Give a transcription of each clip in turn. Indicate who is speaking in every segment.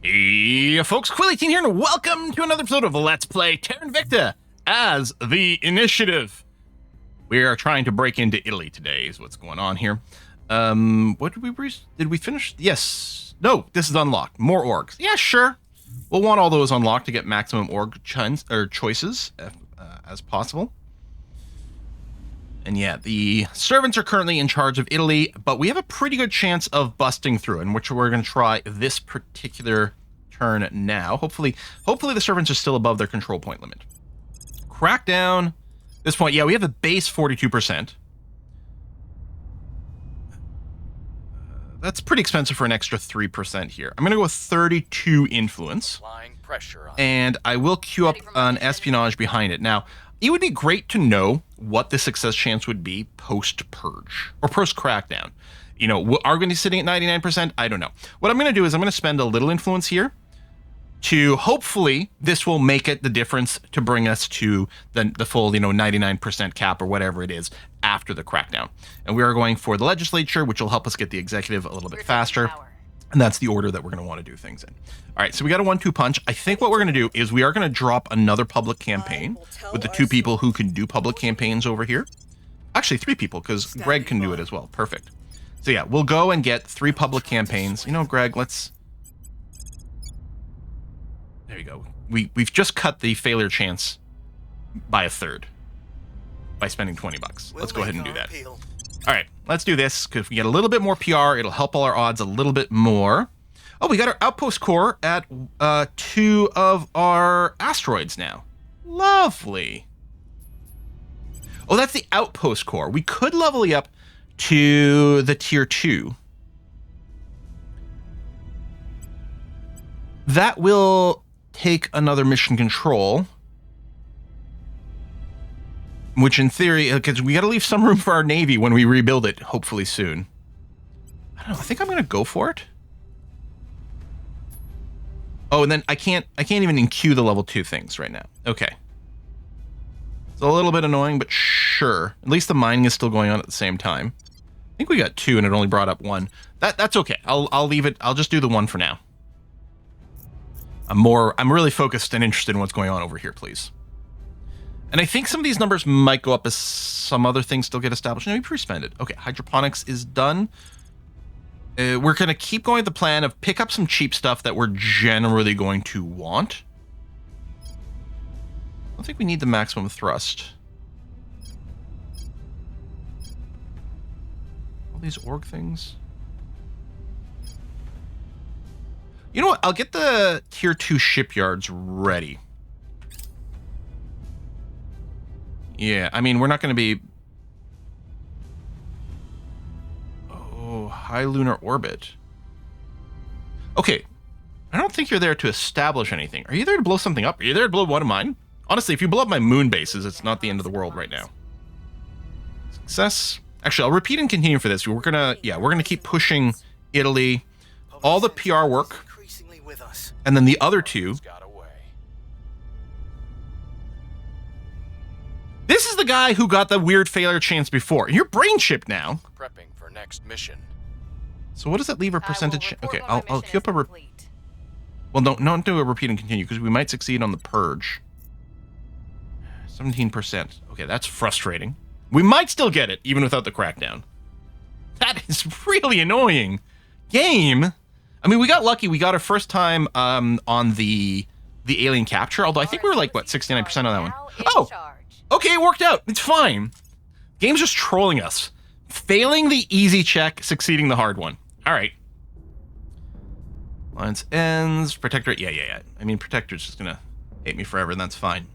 Speaker 1: Hey folks, Quill18 here, and welcome to another episode of Let's Play Terra Invicta as the Initiative. We are trying to break into Italy today is what's going on here. What did we finish? Yes. No, this is unlocked. More orgs. Yeah, sure. We'll want all those unlocked to get maximum org choices as possible. And yeah, the servants are currently in charge of Italy, but we have a pretty good chance of busting through, in which we're going to try this particular turn now. Hopefully the servants are still above their control point limit. Crackdown. This point, yeah, we have a base 42%. That's pretty expensive for an extra 3% here. I'm going to go with 32 influence. And I will queue up an espionage behind it. Now, it would be great to know what the success chance would be post-purge or post-crackdown. You know, are we going to be sitting at 99%? I don't know. What I'm going to do is I'm going to spend a little influence here to hopefully this will make it the difference to bring us to the full, 99% cap or whatever it is after the crackdown. And we are going for the legislature, which will help us get the executive a little bit faster. And that's the order that we're going to want to do things in. All right, so we got a 1-2 punch. I think what we're going to do is we are going to drop another public campaign with the 2 people who can do public campaigns over here. Actually, 3 people, because Greg can do it as well. Perfect. So yeah, we'll go and get 3 public campaigns. You know, Greg, let's... There you go. We've just cut the failure chance by a third by spending 20 bucks. Let's go ahead and do that. All right, let's do this, because if we get a little bit more PR, it'll help all our odds a little bit more. Oh, we got our outpost core at 2 of our asteroids now. Lovely. Oh, that's the outpost core. We could level you up to the tier 2. That will take another mission control. Which in theory, because we got to leave some room for our Navy when we rebuild it, hopefully soon. I don't know, I think I'm going to go for it. Oh, and then I can't even enqueue the level 2 things right now. Okay. It's a little bit annoying, but sure. At least the mining is still going on at the same time. I think we got 2 and it only brought up 1. That's okay. I'll leave it. I'll just do the 1 for now. I'm really focused and interested in what's going on over here, please. And I think some of these numbers might go up as some other things still get established. No, we pre-spend it. Okay, hydroponics is done. We're going to keep going with the plan of pick up some cheap stuff that we're generally going to want. I don't think we need the maximum thrust. All these org things. You know what? I'll get the tier 2 shipyards ready. Yeah, I mean, we're not going to be... Oh, high lunar orbit. Okay. I don't think you're there to establish anything. Are you there to blow something up? Are you there to blow one of mine? Honestly, if you blow up my moon bases, it's not the end of the world right now. Success. Actually, I'll repeat and continue for this. We're gonna keep pushing Italy. All the PR work. And then the other 2... This is the guy who got the weird failure chance before. You're brain chipped now.
Speaker 2: Prepping for next mission.
Speaker 1: So what does that leave a percentage? Okay, I'll queue up a... Well, don't do a repeat and continue, because we might succeed on the purge. 17%. Okay, that's frustrating. We might still get it, even without the crackdown. That is really annoying. Game. I mean, we got lucky. We got our first time on the alien capture, although I think we were like, what, 69% on that one. Oh! Okay, it worked out. It's fine. Game's just trolling us. Failing the easy check, succeeding the hard one. All right. Alliance ends. Protectorate. Yeah. I mean, Protectorate's just going to hate me forever, and that's fine.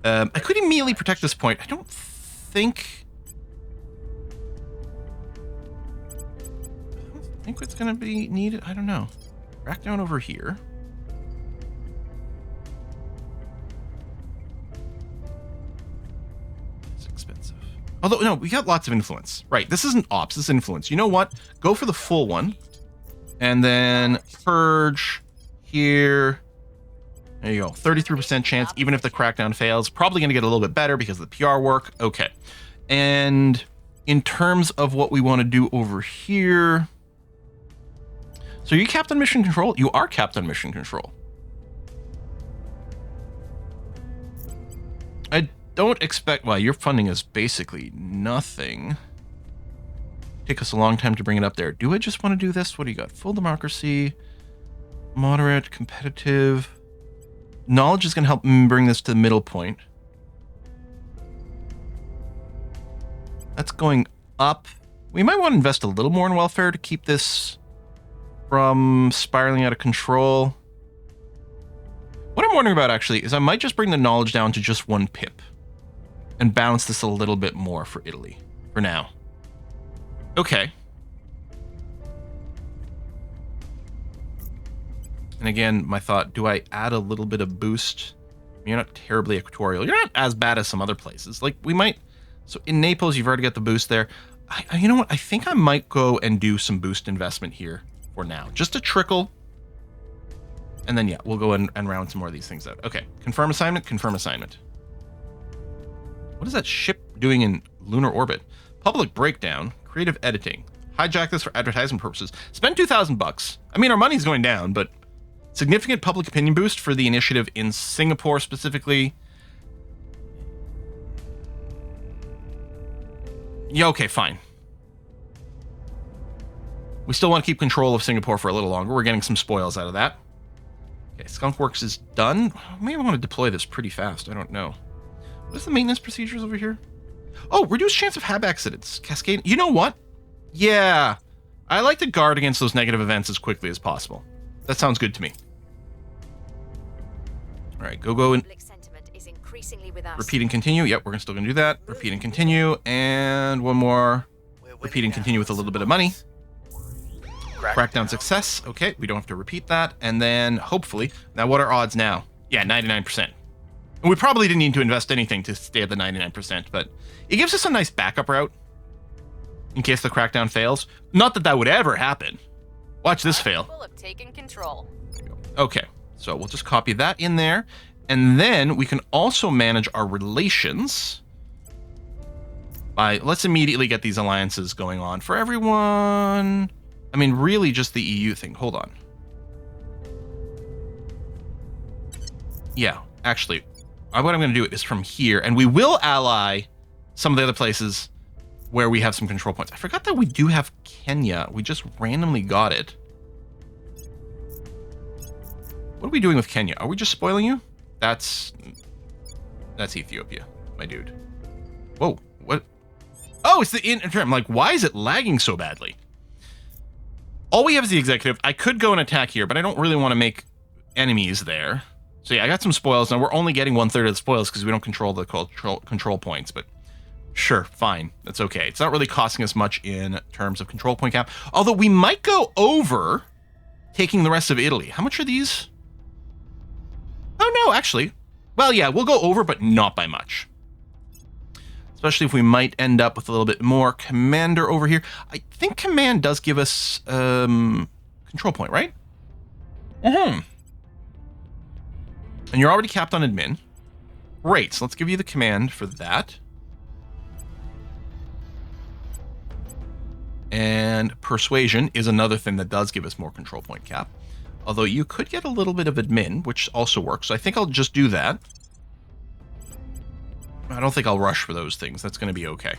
Speaker 1: I could immediately protect this point. I don't think it's going to be needed. I don't know. Back down over here. Although, no, we got lots of influence. Right, this isn't ops, this is influence. You know what? Go for the full one. And then purge here. There you go. 33% chance, even if the crackdown fails. Probably going to get a little bit better because of the PR work. Okay. And in terms of what we want to do over here... So you capped on mission control? You are capped on mission control. I don't expect... Well, your funding is basically nothing. Take us a long time to bring it up there. Do I just want to do this? What do you got? Full democracy, moderate, competitive. Knowledge is going to help bring this to the middle point. That's going up. We might want to invest a little more in welfare to keep this from spiraling out of control. What I'm wondering about, actually, is I might just bring the knowledge down to just 1 pip and balance this a little bit more for Italy for now. Okay. And again, my thought, do I add a little bit of boost? You're not terribly equatorial. You're not as bad as some other places. Like, we might... So in Naples, you've already got the boost there. You know what? I think I might go and do some boost investment here for now. Just a trickle. And then, yeah, we'll go and round some more of these things out. Okay. Confirm assignment. Confirm assignment. What is that ship doing in lunar orbit? Public breakdown. Creative editing. Hijack this for advertisement purposes. Spend $2,000. I mean, our money's going down, but significant public opinion boost for the initiative in Singapore specifically. Yeah, okay, fine. We still want to keep control of Singapore for a little longer. We're getting some spoils out of that. Okay, Skunk Works is done. Maybe I want to deploy this pretty fast. I don't know. What's the maintenance procedures over here? Oh, reduced chance of hab accidents. Cascade. You know what? Yeah. I like to guard against those negative events as quickly as possible. That sounds good to me. All right, go and repeat and continue. Yep, we're still going to do that. Repeat and continue. And one more. Repeat and continue with a little bit of money. Crackdown success. Okay, we don't have to repeat that. And then hopefully, now what are odds now? Yeah, 99%. And we probably didn't need to invest anything to stay at the 99%, but it gives us a nice backup route in case the crackdown fails. Not that that would ever happen. Watch this fail.
Speaker 2: Taking control.
Speaker 1: There you go. Okay, so we'll just copy that in there. And then we can also manage our relations by, let's immediately get these alliances going on for everyone. I mean, really just the EU thing. Hold on. Yeah, actually, what I'm going to do is from here, and we will ally some of the other places where we have some control points. I forgot that we do have Kenya. We just randomly got it. What are we doing with Kenya? Are we just spoiling you? That's Ethiopia, my dude. Whoa, what? Oh, it's the interim. Like, why is it lagging so badly? All we have is the executive. I could go and attack here, but I don't really want to make enemies there. So yeah, I got some spoils. Now we're only getting 1/3 of the spoils because we don't control the control points, but sure, fine. That's okay. It's not really costing us much in terms of control point cap. Although we might go over taking the rest of Italy. How much are these? Oh no, actually. Well, yeah, we'll go over, but not by much. Especially if we might end up with a little bit more commander over here. I think command does give us control point, right? And you're already capped on admin. Great, so let's give you the command for that. And persuasion is another thing that does give us more control point cap. Although you could get a little bit of admin, which also works. So I think I'll just do that. I don't think I'll rush for those things. That's going to be okay.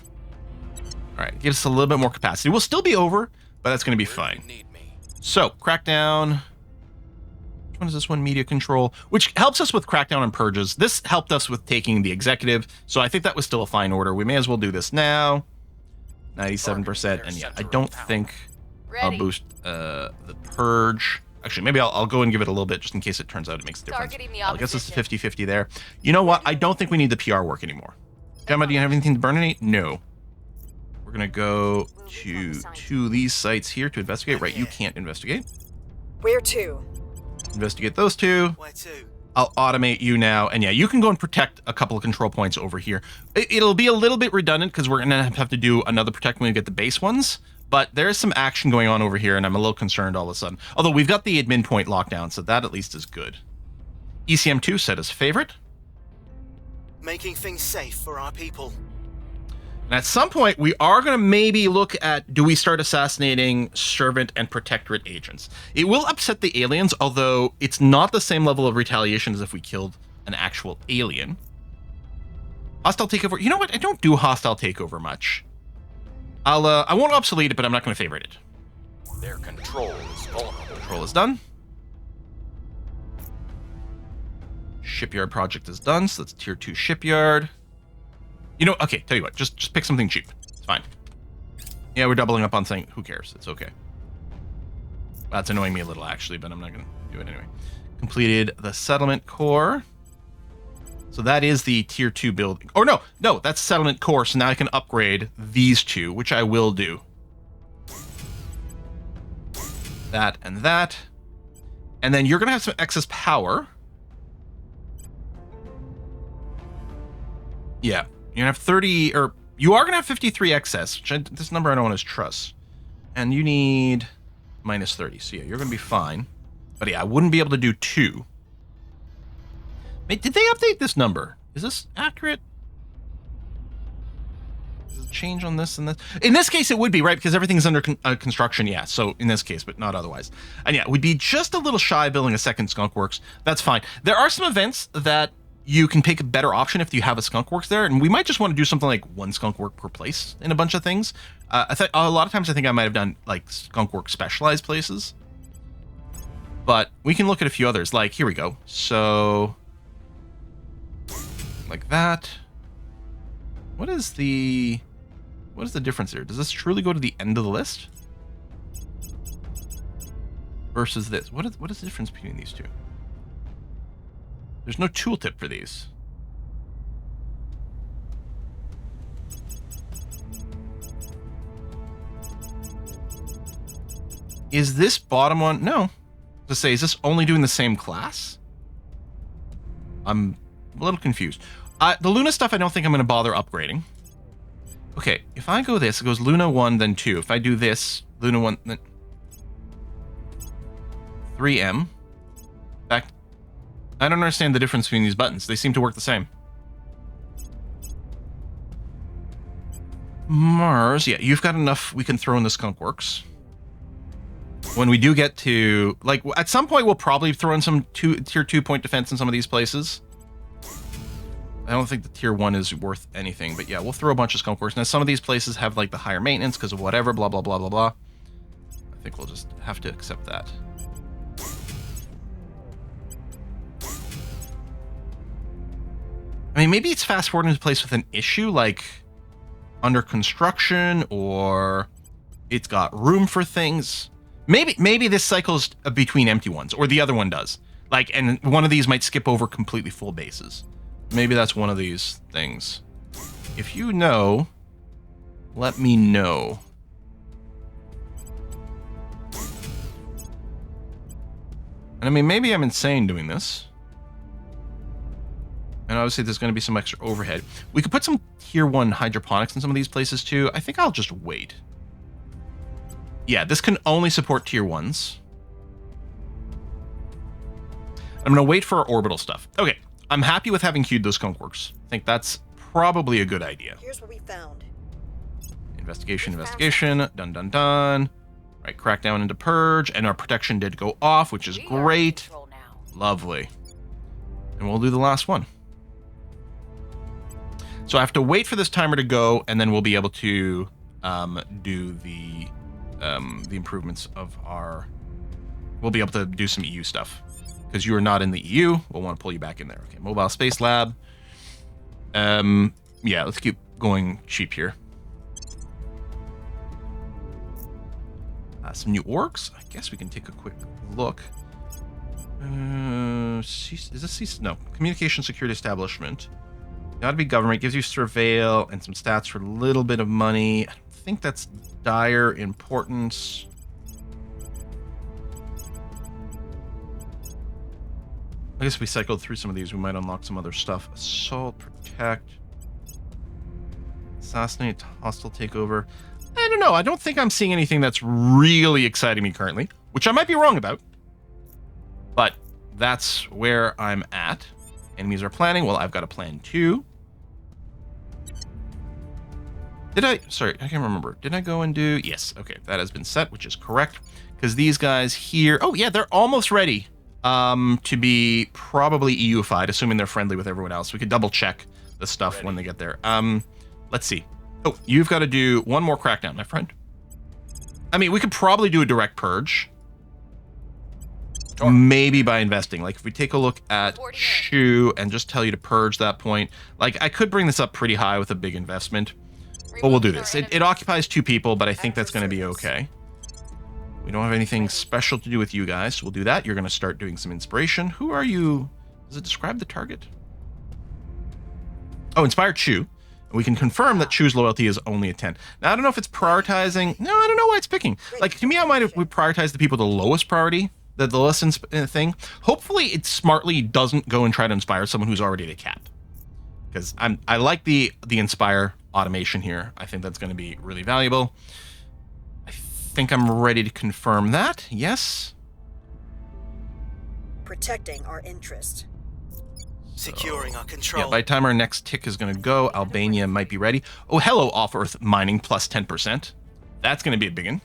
Speaker 1: All right, gives us a little bit more capacity. We'll still be over, but that's going to be fine. So, crackdown. Which one is this one? Media control, which helps us with crackdown and purges. This helped us with taking the executive, so I think that was still a fine order. We may as well do this now. 97%, and yeah, I don't think I'll boost the purge. Actually, maybe I'll go and give it a little bit just in case it turns out it makes a difference. I guess it's 50-50 there. You know what? I don't think we need the PR work anymore. Gemma, do you have anything to burninate? No. We're going to go to these sites here to investigate. Right, you can't investigate.
Speaker 3: Where to?
Speaker 1: Investigate those two.
Speaker 4: Where to?
Speaker 1: I'll automate you now. And yeah, you can go and protect a couple of control points over here. It'll be a little bit redundant because we're going to have to do another protect when we get the base ones. But there is some action going on over here, and I'm a little concerned all of a sudden. Although we've got the admin point locked down, so that at least is good. ECM2 set as favorite.
Speaker 4: Making things safe for our people.
Speaker 1: And at some point, we are going to maybe look at, do we start assassinating servant and protectorate agents? It will upset the aliens, although it's not the same level of retaliation as if we killed an actual alien. Hostile takeover. You know what? I don't do hostile takeover much. I won't obsolete it, but I'm not going to favorite it.
Speaker 2: Their control is vulnerable.
Speaker 1: Control is done. Shipyard project is done, so that's tier 2 shipyard. You know, okay, tell you what, just pick something cheap. It's fine. Yeah, we're doubling up on saying, who cares? It's okay. That's annoying me a little, actually, but I'm not going to do it anyway. Completed the settlement core. So that is the tier 2 building. Or no, that's settlement core, so now I can upgrade these two, which I will do. That and that. And then you're going to have some excess power. Yeah. You're going to have 30, or you are going to have 53 excess, which this number I don't want to trust. And you need minus 30. So yeah, you're going to be fine. But yeah, I wouldn't be able to do 2. Wait, did they update this number? Is this accurate? Does it change on this and this? In this case, it would be, right? Because everything's under construction, yeah. So in this case, but not otherwise. And yeah, we'd be just a little shy of building a second Skunk Works. That's fine. There are some events that you can pick a better option if you have a Skunk Works there, and we might just want to do something like 1 Skunk Work per place in a bunch of things. A lot of times I think I might have done like Skunk Work specialized places, but we can look at a few others. Like, here we go. So, like that. What is the difference here? Does this truly go to the end of the list versus this? What is the difference between these two? There's no tooltip for these. Is this bottom one? No. To say, is this only doing the same class? I'm a little confused. The Luna stuff, I don't think I'm going to bother upgrading. Okay, if I go this, it goes Luna 1, then 2. If I do this, Luna 1, then 3M. Back. I don't understand the difference between these buttons. They seem to work the same. Mars, yeah, you've got enough we can throw in the Skunk Works. When we do get to, like, at some point we'll probably throw in some tier 2 point defense in some of these places. I don't think the tier 1 is worth anything, but yeah, we'll throw a bunch of Skunk Works. Now, some of these places have, like, the higher maintenance because of whatever, blah, blah, blah, blah, blah. I think we'll just have to accept that. I mean, maybe it's fast forwarding to a place with an issue, like under construction, or it's got room for things. Maybe this cycles between empty ones, or the other one does. Like, and one of these might skip over completely full bases. Maybe that's one of these things. If you know, let me know. And I mean, maybe I'm insane doing this. And obviously there's going to be some extra overhead. We could put some tier 1 hydroponics in some of these places too. I think I'll just wait. Yeah, this can only support tier 1s. I'm going to wait for our orbital stuff. Okay, I'm happy with having queued those Skunk Works. I think that's probably a good idea.
Speaker 3: Here's what we found.
Speaker 1: Investigation. Done, done, done. Right, crackdown into purge. And our protection did go off, which is great. Lovely. And we'll do the last one. So I have to wait for this timer to go, and then we'll be able to do the improvements of our... We'll be able to do some EU stuff. Because you are not in the EU, we'll want to pull you back in there. Okay, Mobile Space Lab. Yeah, let's keep going cheap here. Some new orgs. I guess we can take a quick look. Is this... No. Communication Security Establishment. Gotta be government. Gives you surveil and some stats for a little bit of money. I don't think that's dire importance. I guess if we cycled through some of these, we might unlock some other stuff. Assault, protect, assassinate, hostile takeover. I don't know. I don't think I'm seeing anything that's really exciting me currently, which I might be wrong about. But that's where I'm at. Enemies are planning. Well, I've got a plan too. Did I? Sorry, I can't remember. Did I go and do? Yes. Okay, that has been set, which is correct. Because these guys here, oh yeah, they're almost ready to be probably EUified, assuming they're friendly with everyone else. We could double check the stuff when they get there. Let's see. Oh, you've got to do one more crackdown, my friend. I mean, we could probably do a direct purge. Maybe by investing. Like, if we take a look at Shu and just tell you to purge that point, like, I could bring this up pretty high with a big investment. But we'll do this. It occupies 2 people, but I think that's going to be okay. We don't have anything special to do with you guys, so we'll do that. You're going to start doing some inspiration. Who are you? Does it describe the target? Oh, inspired Chu. We can confirm that Chu's loyalty is only a 10. Now, I don't know if it's prioritizing. No, I don't know why it's picking. Like, to me, I might have prioritized the people the lowest priority, the lowest thing. Hopefully, it smartly doesn't go and try to inspire someone who's already at a cap. Because I like the inspire automation here. I think that's going to be really valuable. I think I'm ready to confirm that. Yes.
Speaker 3: Protecting our interest. Securing our control.
Speaker 1: Yeah, by the time our next tick is going to go, Albania might be ready. Oh, hello, off-Earth mining plus 10%. That's going to be a big one.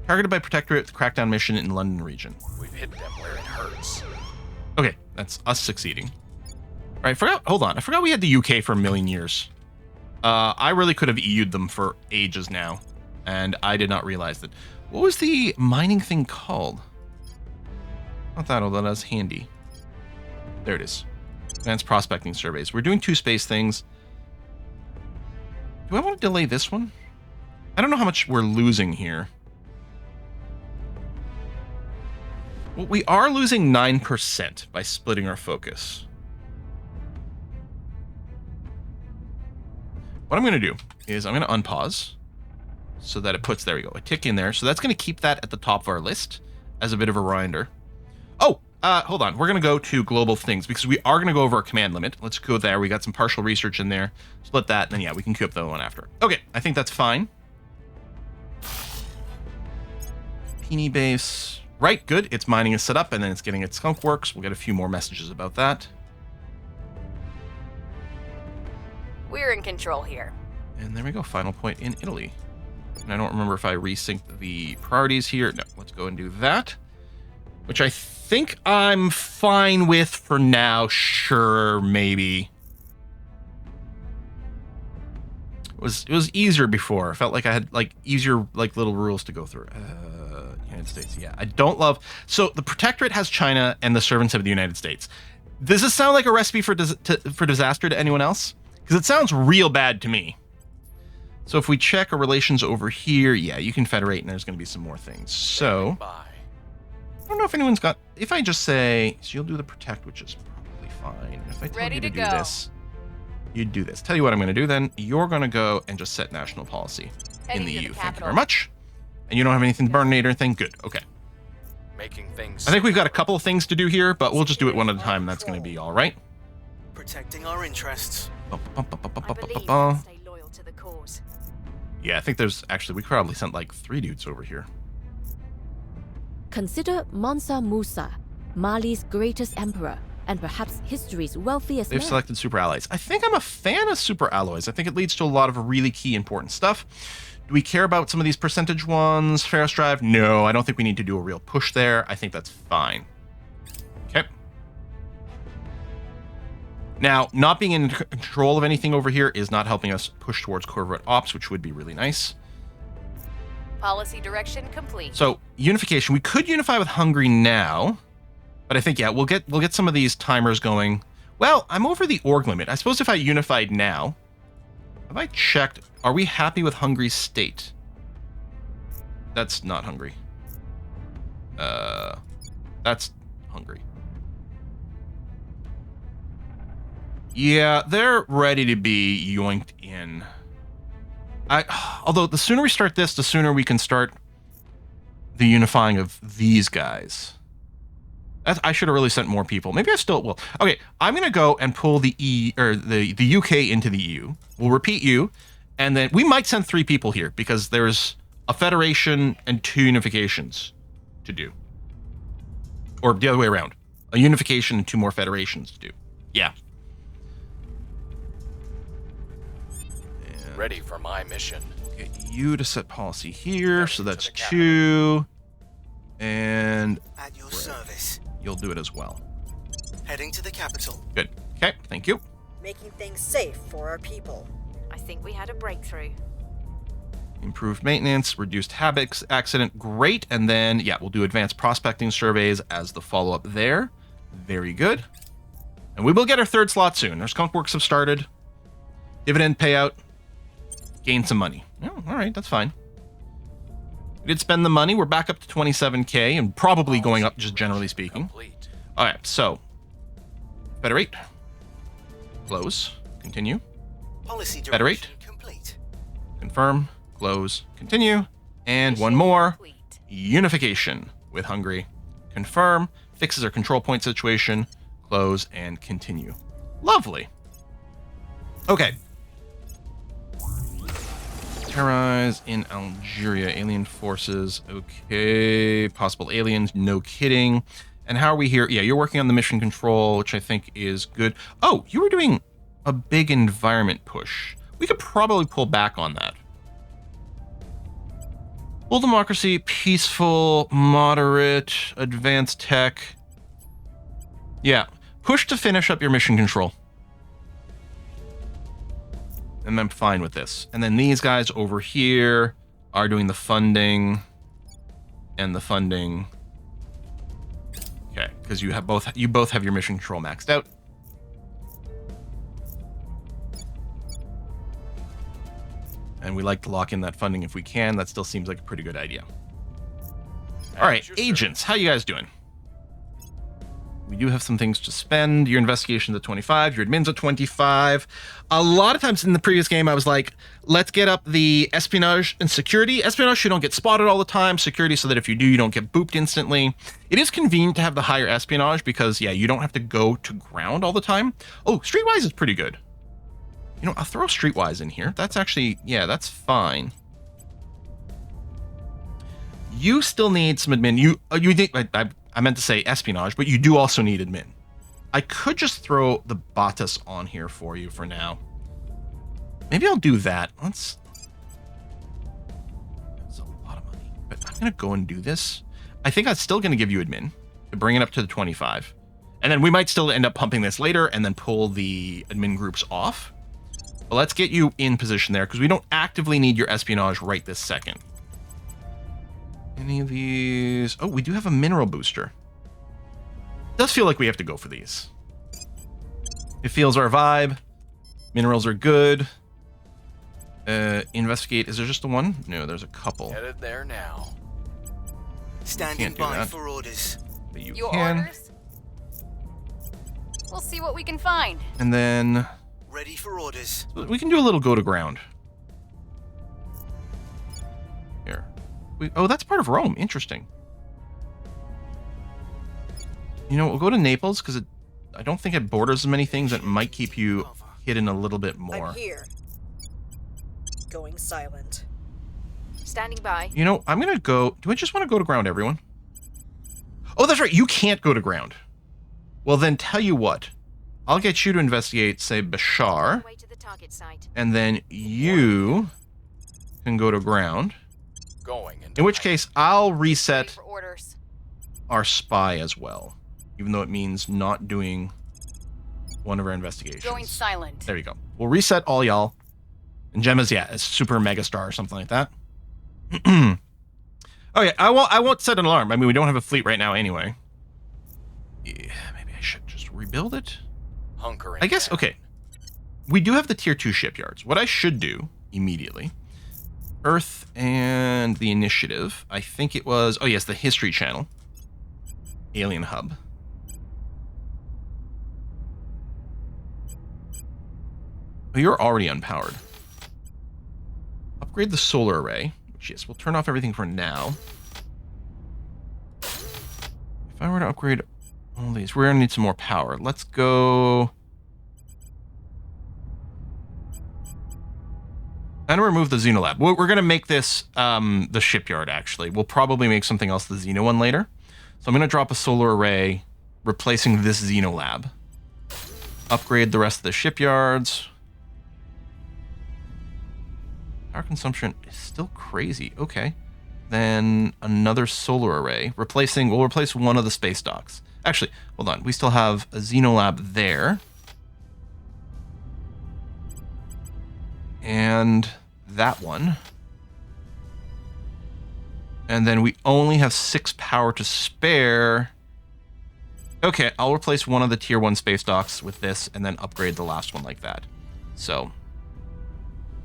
Speaker 1: Targeted by Protectorate crackdown mission in London region.
Speaker 2: We've hit them where it hurts.
Speaker 1: Okay, that's us succeeding. All right, hold on. I forgot we had the UK for a million years. I really could have EU'd them for ages now, and I did not realize that. What was the mining thing called? I thought that was handy. There it is. Advanced prospecting surveys. We're doing 2 space things. Do I want to delay this one? I don't know how much we're losing here. Well, we are losing 9% by splitting our focus. What I'm going to do is I'm going to unpause so that it puts, there we go, a tick in there. So that's going to keep that at the top of our list as a bit of a reminder. Oh, hold on. We're going to go to global things because we are going to go over our command limit. Let's go there. We got some partial research in there. Split that, and then, yeah, we can queue up the one after. Okay, I think that's fine. Peony base. Right, good. Its mining is set up, and then it's getting its skunk works. We'll get a few more messages about that.
Speaker 4: We're in control here.
Speaker 1: And there we go. Final point in Italy. And I don't remember if I resynced the priorities here. No, let's go and do that. Which I think I'm fine with for now. Sure, maybe. It was easier before. I felt like I had like easier like little rules to go through. United States, yeah. I don't love. So the Protectorate has China, and the servants have the United States. Does this sound like a recipe for disaster to anyone else? Because it sounds real bad to me. So if we check our relations over here, yeah, you can federate, and there's going to be some more things. So I don't know if anyone's got. If I just say, so you'll do the protect, which is probably fine. And if I tell you to do this, you do this. Tell you what I'm going to do then. You're going to go and just set national policy in the EU. Thank you very much. And you don't have anything to burnate or anything? Good. Okay.
Speaker 2: Making things.
Speaker 1: I think we've got a couple of things to do here, but we'll just do it one at a time. That's going to be all right.
Speaker 3: Protecting our interests.
Speaker 4: Stay loyal to the cause.
Speaker 1: Yeah, I think there's actually, we probably sent like 3 dudes over here.
Speaker 5: Consider Mansa Musa, Mali's greatest emperor, and perhaps history's wealthiest
Speaker 1: They've
Speaker 5: man.
Speaker 1: selected super alloys. I think I'm a fan of super alloys. I think it leads to a lot of really key important stuff. Do we care about some of these percentage ones? Ferris drive? No, I don't think we need to do a real push there. I think that's fine. Okay. Now, not being in control of anything over here is not helping us push towards covert ops, which would be really nice.
Speaker 4: Policy direction complete.
Speaker 1: So, unification. We could unify with Hungary now, but I think, yeah, we'll get some of these timers going. Well, I'm over the org limit. I suppose if I unified now, have I checked? Are we happy with Hungary's state? That's not Hungary. That's Hungary. Yeah, they're ready to be yoinked in. Although the sooner we start this, the sooner we can start the unifying of these guys. I should have really sent more people. Maybe I still will. Okay, I'm gonna go and pull the the UK into the EU. We'll repeat you, and then we might send 3 people here because there's a federation and 2 unifications to do, or the other way around, a unification and 2 more federations to do. Yeah.
Speaker 2: Ready for my mission.
Speaker 1: Get you to set policy here, so that's 2. And
Speaker 3: At your service.
Speaker 1: you'll do it as well.
Speaker 3: Heading to the capital.
Speaker 1: Good. Okay, thank you.
Speaker 3: Making things safe for our people.
Speaker 4: I think we had a breakthrough.
Speaker 1: Improved maintenance, reduced habits, accident, great. And then, yeah, we'll do advanced prospecting surveys as the follow-up there. Very good. And we will get our 3rd slot soon. Our skunk works have started. Dividend payout. Gain some money. Oh, all right, that's fine. We did spend the money. We're back up to 27k and probably going up, just generally speaking.
Speaker 2: Complete.
Speaker 1: All right, so federate, close, continue,
Speaker 3: Policy
Speaker 1: Federate.
Speaker 3: direction complete.
Speaker 1: confirm, close, continue, and one more, unification with Hungary. Confirm, fixes our control point situation, close, and continue. Lovely. Okay. Terrorize in Algeria, alien forces. Okay, possible aliens, no kidding. And how are we here? Yeah, you're working on the mission control, which I think is good. Oh, you were doing a big environment push. We could probably pull back on that. Full democracy, peaceful, moderate, advanced tech. Yeah, push to finish up your mission control. And I'm fine with this. And then these guys over here are doing the funding and the funding. Okay, because you both have your mission control maxed out. And we like to lock in that funding if we can. That still seems like a pretty good idea. All right, agents, how you guys doing? We do have some things to spend. Your investigation's at 25, your admin's at 25. A lot of times in the previous game, I was like, let's get up the espionage and security. Espionage, so you don't get spotted all the time. Security, so that if you do, you don't get booped instantly. It is convenient to have the higher espionage because, yeah, you don't have to go to ground all the time. Oh, Streetwise is pretty good. You know, I'll throw Streetwise in here. That's actually, yeah, that's fine. You still need some admin. You need, I meant to say espionage, but you do also need admin. I could just throw the Batas on here for you for now. Maybe I'll do that. That's a lot of money, but I'm going to go and do this. I think I'm still going to give you admin to bring it up to the 25. And then we might still end up pumping this later and then pull the admin groups off. But let's get you in position there because we don't actively need your espionage right this second. Any of these? Oh, we do have a mineral booster. It does feel like we have to go for these. It feels our vibe. Minerals are good. Investigate. Is there just the one? No, there's a couple.
Speaker 2: Headed there now.
Speaker 3: Standing
Speaker 1: can't do
Speaker 3: by
Speaker 1: that.
Speaker 3: for orders.
Speaker 1: But you
Speaker 4: Your
Speaker 1: can.
Speaker 4: orders? We'll see what we can find.
Speaker 1: And then
Speaker 3: Ready for orders.
Speaker 1: we can do a little go to ground. Here. Oh, that's part of Rome. Interesting. You know, we'll go to Naples because I don't think it borders as many things. That might keep you hidden a little bit more.
Speaker 3: I'm here. Going silent.
Speaker 4: Standing by.
Speaker 1: You know, I'm going to go... Do I just want to go to ground, everyone? Oh, that's right. You can't go to ground. Well, then tell you what. I'll get you to investigate, say, Bashar.
Speaker 4: Way to the target site.
Speaker 1: And then you can go to ground.
Speaker 2: Going
Speaker 1: In which
Speaker 2: hiding.
Speaker 1: case, I'll
Speaker 4: Ready
Speaker 1: reset
Speaker 4: for orders.
Speaker 1: our spy as well. Even though it means not doing one of our investigations.
Speaker 4: Going silent.
Speaker 1: There you go. We'll reset all y'all. And Gemma's, yeah, a super mega star or something like that. Oh yeah, I won't set an alarm. I mean, we don't have a fleet right now anyway. Yeah, maybe I should just rebuild it.
Speaker 2: Hunkering
Speaker 1: I guess,
Speaker 2: down.
Speaker 1: okay. We do have the tier 2 shipyards. What I should do immediately, Earth and the initiative, I think it was, oh yes, the history channel. Alien hub. Oh, you're already unpowered. Upgrade the solar array, which yes, we'll turn off everything for now. If I were to upgrade all these, we're gonna need some more power. Let's go. I'm gonna remove the Xenolab. We're gonna make this the shipyard, actually. We'll probably make something else the Xeno one later. So I'm gonna drop a solar array, replacing this Xenolab. Upgrade the rest of the shipyards. Power consumption is still crazy. Okay. Then another solar array. We'll replace one of the space docks. Actually, hold on. We still have a Xenolab there. And that one. And then we only have 6 power to spare. Okay, I'll replace one of the tier 1 space docks with this and then upgrade the last one like that. So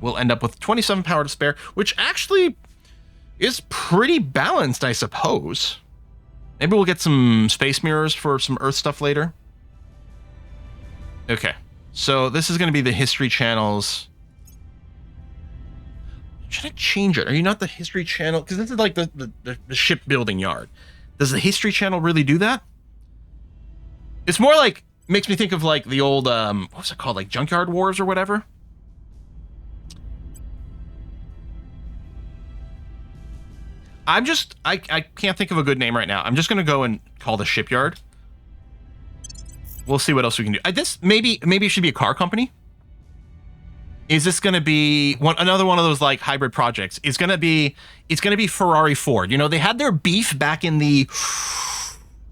Speaker 1: we'll end up with 27 power to spare, which actually is pretty balanced, I suppose. Maybe we'll get some space mirrors for some Earth stuff later. Okay, so this is going to be the History Channel's... Should I change it? Are you not the History Channel? Because this is like the shipbuilding yard. Does the History Channel really do that? It's more like, makes me think of like the old, what was it called? Like Junkyard Wars or whatever? I can't think of a good name right now. I'm just going to go and call the shipyard. We'll see what else we can do. Maybe it should be a car company. Is this going to be another one of those like hybrid projects? It's going to be Ferrari Ford. You know, they had their beef back in the...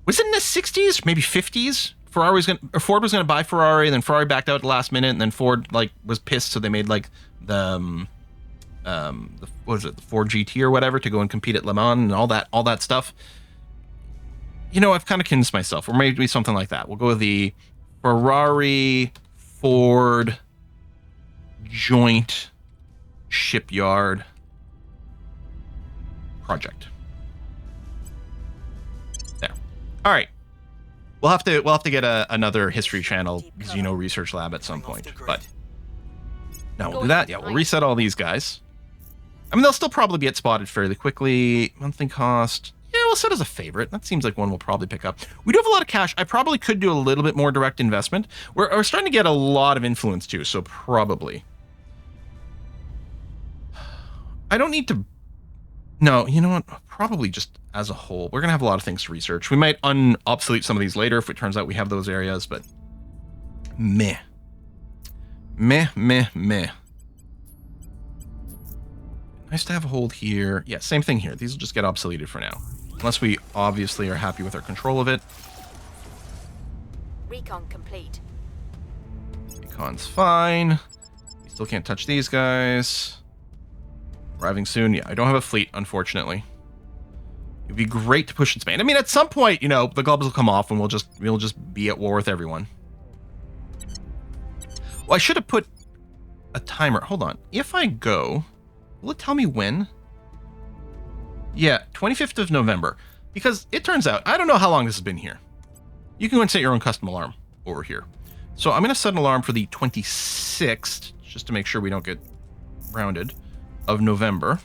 Speaker 1: Was it in the 60s, maybe 50s? Ford was going to buy Ferrari, and then Ferrari backed out at the last minute, and then Ford like was pissed, so they made like the what was it, the Ford GT or whatever, to go and compete at Le Mans and all that stuff. You know, I've kind of convinced myself, or maybe something like that. We'll go with the Ferrari Ford joint shipyard project. There. All right. We'll have to get another History Channel Xeno research lab at some point, but no, we'll do that. Yeah, we'll reset all these guys. I mean, they'll still probably get spotted fairly quickly. Monthly cost. Yeah, we'll set as a favorite. That seems like one we'll probably pick up. We do have a lot of cash. I probably could do a little bit more direct investment. We're starting to get a lot of influence too, so probably. I don't need to... No, you know what? Probably just as a whole. We're going to have a lot of things to research. We might unobsolete some of these later if it turns out we have those areas, but... Meh. Meh. Nice to have a hold here. Yeah, same thing here. These will just get obsoleted for now. Unless we obviously are happy with our control of it.
Speaker 4: Recon complete.
Speaker 1: Recon's fine. We still can't touch these guys. Arriving soon. Yeah, I don't have a fleet, unfortunately. It'd be great to push in Spain. I mean, at some point, you know, the gloves will come off and we'll just be at war with everyone. Well, I should have put a timer. Hold on. If I go, will it tell me when? Yeah, 25th of November. Because it turns out, I don't know how long this has been here. You can go and set your own custom alarm over here. So I'm going to set an alarm for the 26th, just to make sure we don't get rounded, of November.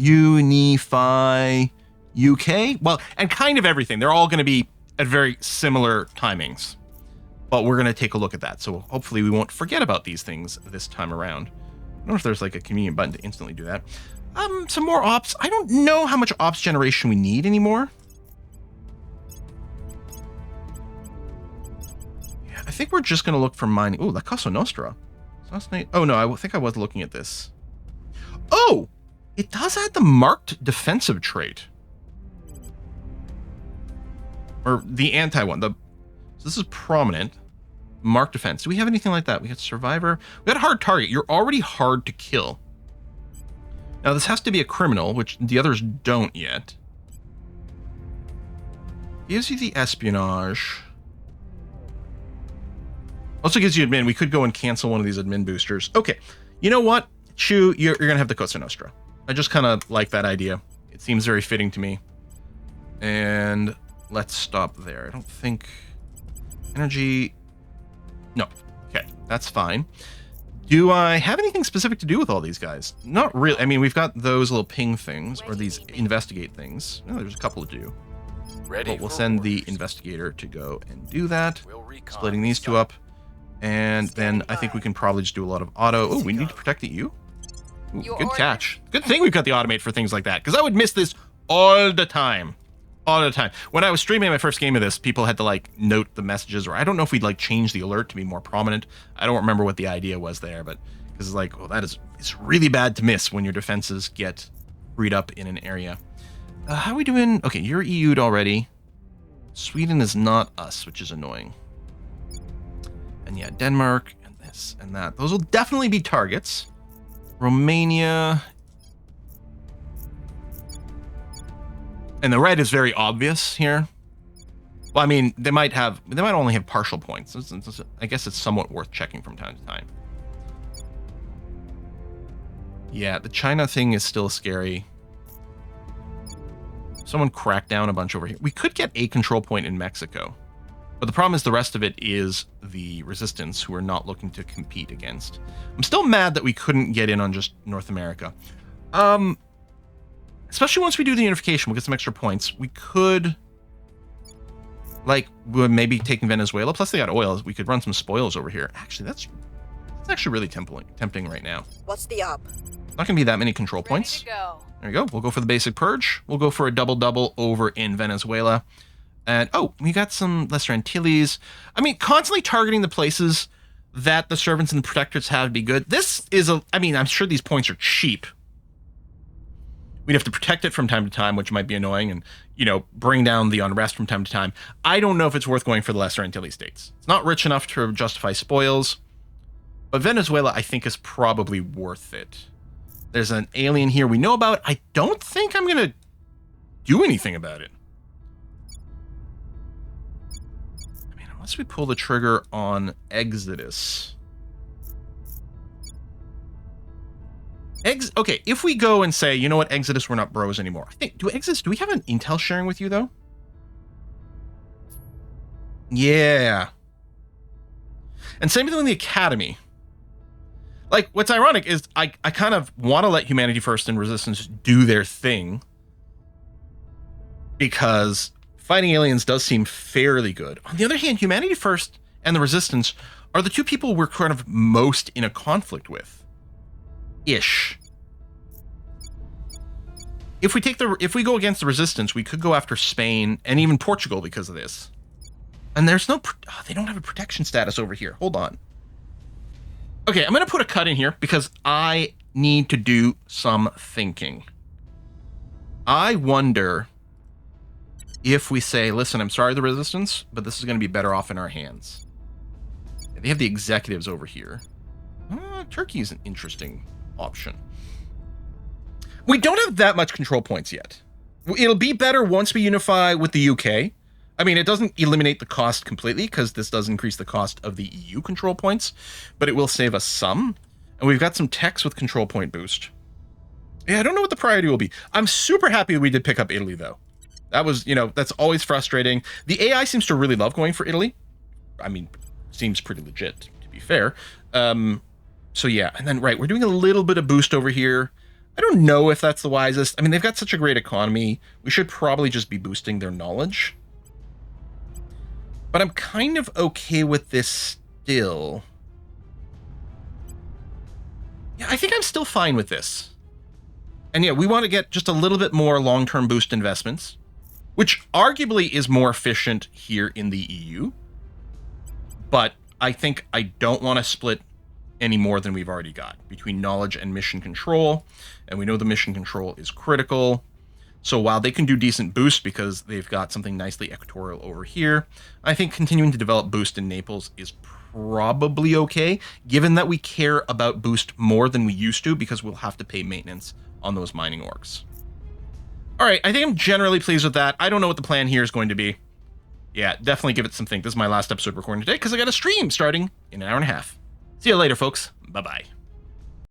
Speaker 1: Unify UK? Well, and kind of everything. They're all going to be at very similar timings. But we're going to take a look at that. So hopefully we won't forget about these things this time around. I don't know if there's like a convenient button to instantly do that. Some more ops. I don't know how much ops generation we need anymore. Yeah, I think we're just going to look for mining. Oh, La Cosa Nostra. Oh, no, I think I was looking at this. Oh, it does add the marked defensive trait. Or the anti one. So this is prominent. Marked defense. Do we have anything like that? We got survivor. We got a hard target. You're already hard to kill. Now, this has to be a criminal, which the others don't yet. Gives you the espionage. Also gives you admin. We could go and cancel one of these admin boosters. Okay. You know what? Chu, you're going to have the Cosa Nostra. I just kind of like that idea. It seems very fitting to me. And let's stop there. I don't think... Energy... No. Okay. That's fine. Do I have anything specific to do with all these guys? Not really. I mean, we've got those little ping things, or these investigate things. Oh, there's a couple to do. But we'll send the investigator to go and do that. Splitting these two up. And then I think we can probably just do a lot of auto. Oh, we need to protect you. Ooh, good catch. Good thing we've got the automate for things like that, because I would miss this all the time. lot of the time. When I was streaming my first game of this, people had to like note the messages, or I don't know if we'd like change the alert to be more prominent. I don't remember what the idea was there, but because it's like, oh, it's really bad to miss when your defenses get freed up in an area. How are we doing? Okay, you're EU'd already. Sweden is not us, which is annoying. And yeah, Denmark and this and that. Those will definitely be targets. Romania. And the red is very obvious here. Well, I mean, they might only have partial points. I guess it's somewhat worth checking from time to time. Yeah, the China thing is still scary. Someone cracked down a bunch over here. We could get a control point in Mexico. But the problem is the rest of it is the resistance who are not looking to compete against. I'm still mad that we couldn't get in on just North America. Especially once we do the unification, we'll get some extra points. We could, like, we're maybe taking Venezuela. Plus they got oil. We could run some spoils over here. Actually, that's actually really tempting right now.
Speaker 3: What's the up?
Speaker 1: Not going to be that many control points.
Speaker 4: Ready to go.
Speaker 1: There we go. We'll go for the basic purge. We'll go for a double-double over in Venezuela. And, oh, we got some Lesser Antilles. I mean, constantly targeting the places that the servants and the protectorates have to be good. This is I mean, I'm sure these points are cheap. We'd have to protect it from time to time, which might be annoying, and, you know, bring down the unrest from time to time. I don't know if it's worth going for the Lesser Antilles states. It's not rich enough to justify spoils, but Venezuela, I think, is probably worth it. There's an alien here we know about. I don't think I'm going to do anything about it. I mean, unless we pull the trigger on Exodus. Okay, if we go and say, you know what, Exodus, we're not bros anymore. I think, do we have an intel sharing with you, though? Yeah. And same thing with the Academy. Like, what's ironic is I kind of want to let Humanity First and Resistance do their thing, because fighting aliens does seem fairly good. On the other hand, Humanity First and the Resistance are the two people we're kind of most in a conflict with. Ish. If we go against the Resistance, we could go after Spain and even Portugal because of this. And there's no, they don't have a protection status over here. Hold on. Okay, I'm going to put a cut in here because I need to do some thinking. I wonder if we say, listen, I'm sorry, the Resistance, but this is going to be better off in our hands. They have the executives over here. Turkey is an interesting option. We don't have that much control points yet. It'll be better once we unify with the UK. I mean, it doesn't eliminate the cost completely because this does increase the cost of the EU control points, but it will save us some. And we've got some techs with control point boost. Yeah, I don't know what the priority will be. I'm super happy we did pick up Italy, though. That was, you know, that's always frustrating. The AI seems to really love going for Italy. I mean, seems pretty legit, to be fair. So yeah, and then, right, we're doing a little bit of boost over here. I don't know if that's the wisest. I mean, they've got such a great economy. We should probably just be boosting their knowledge. But I'm kind of okay with this still. Yeah, I think I'm still fine with this. And yeah, we want to get just a little bit more long-term boost investments, which arguably is more efficient here in the EU. But I think I don't want to split any more than we've already got between knowledge and mission control. And we know the mission control is critical. So while they can do decent boost because they've got something nicely equatorial over here, I think continuing to develop boost in Naples is probably okay, given that we care about boost more than we used to because we'll have to pay maintenance on those mining orgs. All right, I think I'm generally pleased with that. I don't know what the plan here is going to be. Yeah, definitely give it some think. This is my last episode recording today because I got a stream starting in an hour and a half. See you later, folks. Bye-bye.